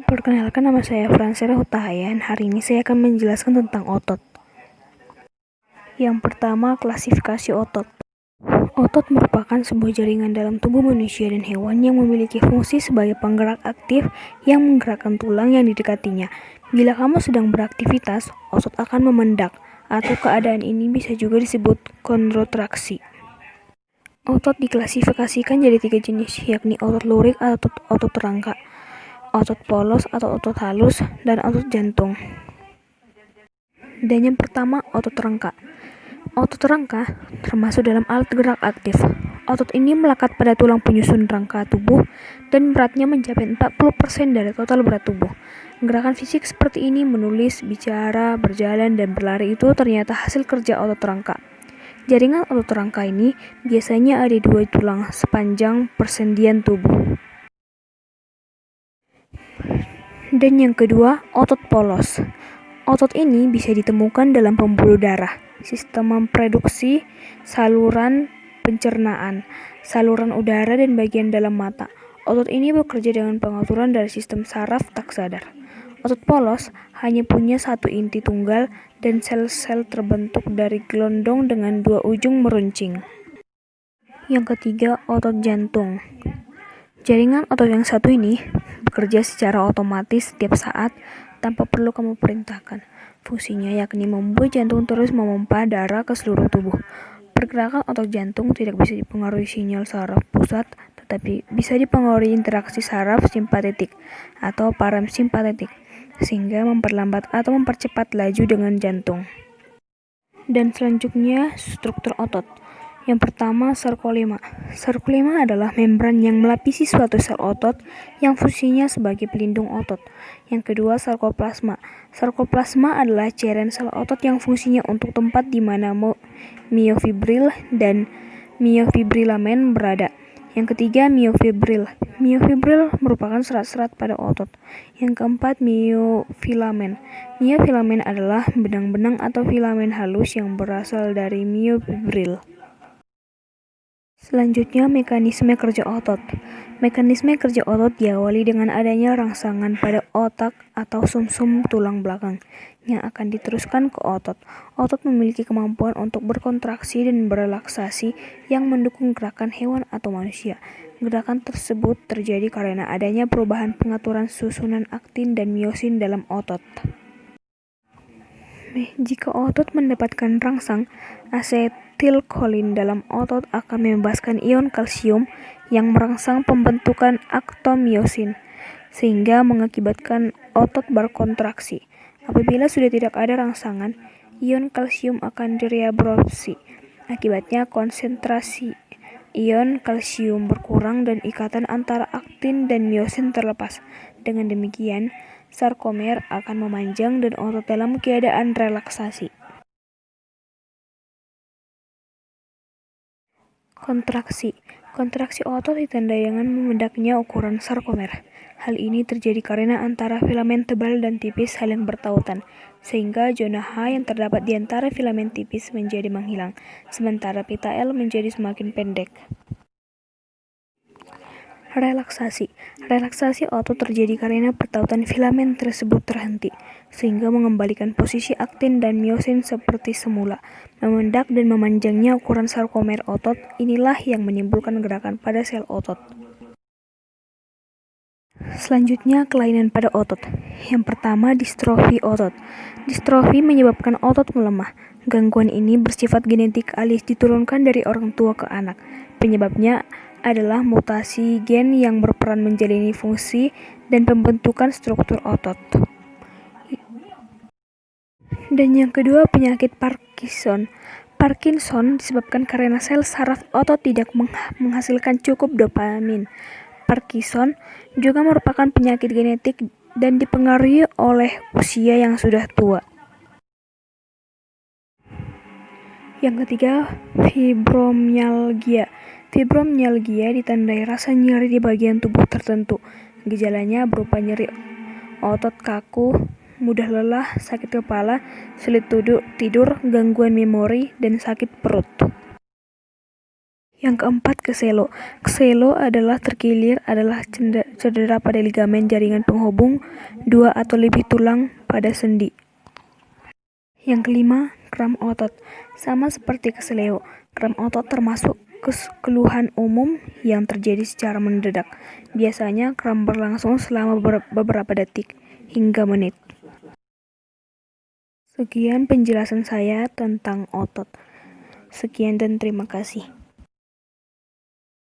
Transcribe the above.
Perkenalkan, nama saya Fransera Hutahayan. Hari ini saya akan menjelaskan tentang otot. Yang pertama, klasifikasi otot. Otot merupakan sebuah jaringan dalam tubuh manusia dan hewan yang memiliki fungsi sebagai penggerak aktif yang menggerakkan tulang yang didekatinya. Bila kamu sedang beraktivitas, otot akan memendak, atau keadaan ini bisa juga disebut kontraksi. Otot diklasifikasikan jadi 3 jenis, yakni otot lurik atau otot rangka, otot polos atau otot halus, dan otot jantung. Dan yang pertama, otot rangka. Otot rangka termasuk dalam alat gerak aktif. Otot ini melekat pada tulang penyusun rangka tubuh dan beratnya mencapai 40% dari total berat tubuh. Gerakan fisik seperti ini, menulis, bicara, berjalan, dan berlari itu ternyata hasil kerja otot rangka. Jaringan otot rangka ini biasanya ada 2 tulang sepanjang persendian tubuh. Dan yang kedua, otot polos. Otot ini bisa ditemukan dalam pembuluh darah, sistem memproduksi, saluran pencernaan, saluran udara, dan bagian dalam mata. Otot ini bekerja dengan pengaturan dari sistem saraf tak sadar. Otot polos hanya punya satu inti tunggal dan sel-sel terbentuk dari gelondong dengan 2 ujung meruncing. Yang ketiga, otot jantung. Jaringan otot yang satu ini bekerja secara otomatis setiap saat tanpa perlu kamu perintahkan. Fungsinya yakni membuat jantung terus memompa darah ke seluruh tubuh. Pergerakan otot jantung tidak bisa dipengaruhi sinyal saraf pusat, tetapi bisa dipengaruhi interaksi saraf simpatetik atau parasimpatetik, sehingga memperlambat atau mempercepat laju dengan jantung. Dan selanjutnya, struktur otot. Yang pertama, sarkolema. Sarkolema adalah membran yang melapisi suatu sel otot yang fungsinya sebagai pelindung otot. Yang kedua, sarkoplasma. Sarkoplasma adalah cairan sel otot yang fungsinya untuk tempat di mana miofibril dan miofibrilamen berada. Yang ketiga, miofibril. Miofibril merupakan serat-serat pada otot. Yang keempat, miofilamen. Miofilamen adalah benang-benang atau filamen halus yang berasal dari miofibril. Selanjutnya, mekanisme kerja otot. Mekanisme kerja otot diawali dengan adanya rangsangan pada otak atau sumsum tulang belakang yang akan diteruskan ke otot. Otot memiliki kemampuan untuk berkontraksi dan berelaksasi yang mendukung gerakan hewan atau manusia. Gerakan tersebut terjadi karena adanya perubahan pengaturan susunan aktin dan miosin dalam otot. Jika otot mendapatkan rangsang, asetilkolin dalam otot akan membebaskan ion kalsium yang merangsang pembentukan aktomiosin, sehingga mengakibatkan otot berkontraksi. Apabila sudah tidak ada rangsangan, ion kalsium akan direabsorpsi. Akibatnya konsentrasi ion kalsium berkurang dan ikatan antara aktin dan miosin terlepas. Dengan demikian, sarkomer akan memanjang dan otot dalam keadaan relaksasi. Kontraksi. Kontraksi otot ditandai dengan memendaknya ukuran sarkomer. Hal ini terjadi karena antara filamen tebal dan tipis saling bertautan, sehingga zona H yang terdapat di antara filamen tipis menjadi menghilang, sementara pita L menjadi semakin pendek. Relaksasi. Relaksasi otot terjadi karena pertautan filamen tersebut terhenti, sehingga mengembalikan posisi aktin dan miosin seperti semula. Memendak dan memanjangnya ukuran sarkomer otot inilah yang menimbulkan gerakan pada sel otot. Selanjutnya, kelainan pada otot. Yang pertama, distrofi otot. Distrofi menyebabkan otot melemah. Gangguan ini bersifat genetik alias diturunkan dari orang tua ke anak. Penyebabnya adalah mutasi gen yang berperan menjalani fungsi dan pembentukan struktur otot. Dan yang kedua, penyakit Parkinson. Parkinson disebabkan karena sel saraf otot tidak menghasilkan cukup dopamin. Parkinson juga merupakan penyakit genetik dan dipengaruhi oleh usia yang sudah tua. Yang ketiga, fibromyalgia. Fibromyalgia ditandai rasa nyeri di bagian tubuh tertentu. Gejalanya berupa nyeri otot kaku, mudah lelah, sakit kepala, sulit tidur, gangguan memori, dan sakit perut. Yang keempat, kselo. Kselo adalah terkilir adalah cedera pada ligamen jaringan penghubung dua atau lebih tulang pada sendi. Yang kelima, kram otot. Sama seperti keseleo, kram otot termasuk keluhan umum yang terjadi secara mendadak. Biasanya kram berlangsung selama beberapa detik hingga menit. Sekian penjelasan saya tentang otot. Sekian dan terima kasih.